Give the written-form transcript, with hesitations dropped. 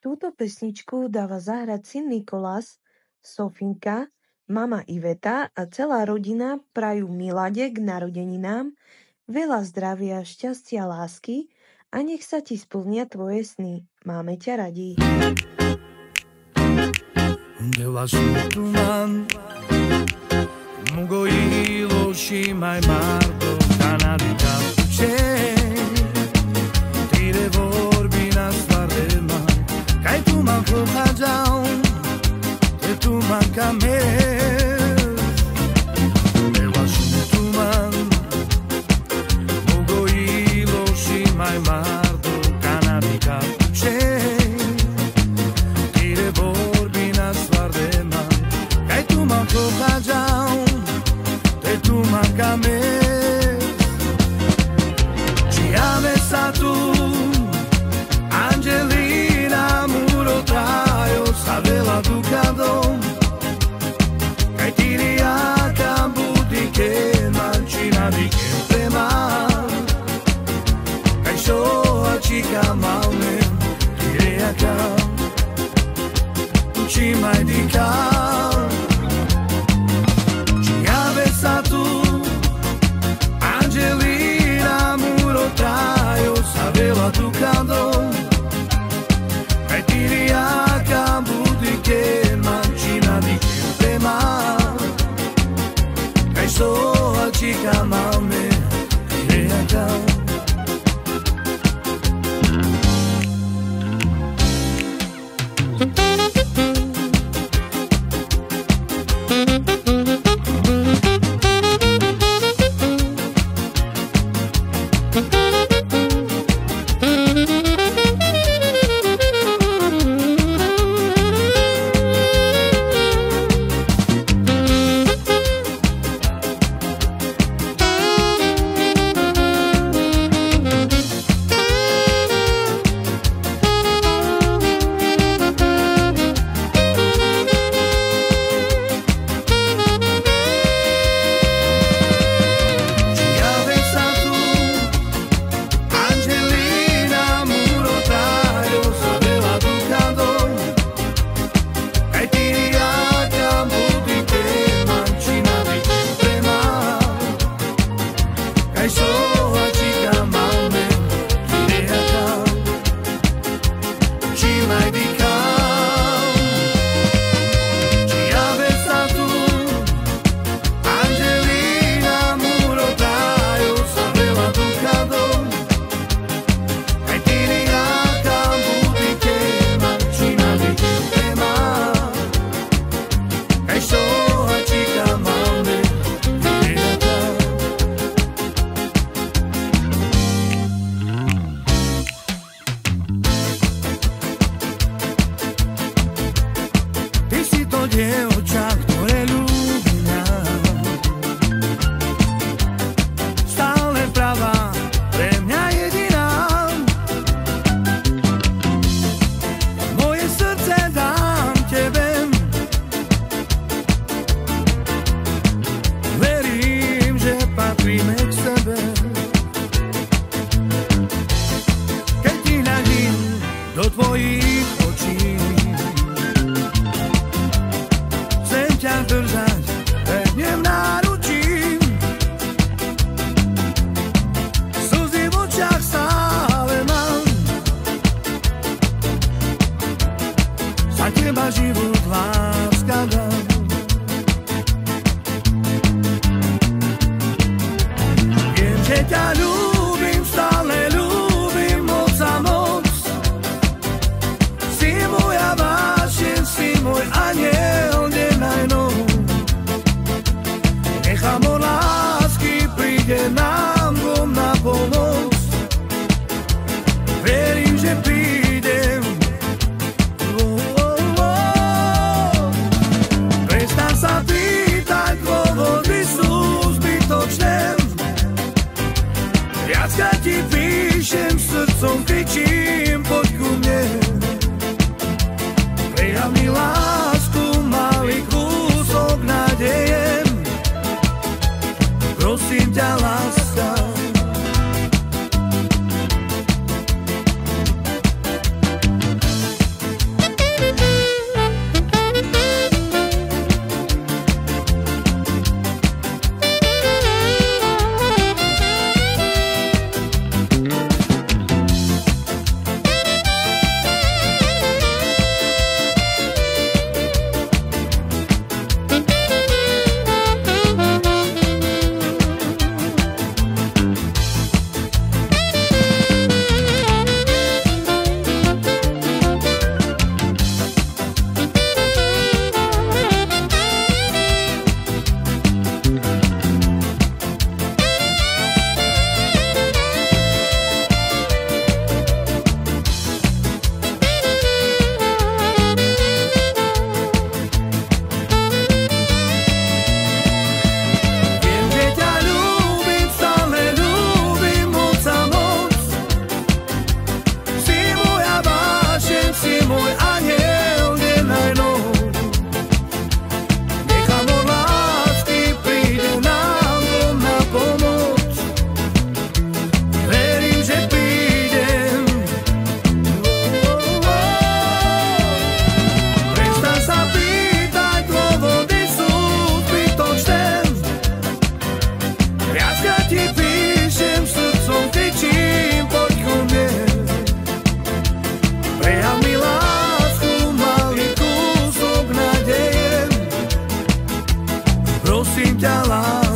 Túto pesničku dáva zahrať syn Nikolás, Sofinka, mama Iveta a celá rodina prajú Milade k narodeninám veľa zdravia, šťastia, lásky a nech sa ti splnia tvoje sny. Máme ťa radi. Kaj tu ma pochadzał, te tu ma kamel, nevažný tuman, mogo iloši maj mardo, kanadika pučej, tire borbi na svardema, kaj tu ma pochadzał, te tu ma kamel, čiame sa tu, Angelina muro trajo sa veľa dukadom kaj tiriaka budike mančina dike prema kaj soa čika malme tiriaka učimaj dika čiave sa tu Angelina muro trajo sa veľa dukadom Tiriaka budike mančina dike prema kaj soa čika malme tiriaka môj aniel deň aj noc. Nechám od lásky, príde nám on na pomoc. Verím, že prídem. Prestaň sa pýtať, dôvody sú zbytočné. Viackrát ti píšem, srdcom kričím, poď ku mne. Prejav mi lásku, malý kúsok nádeje. Prosím ťa, láska.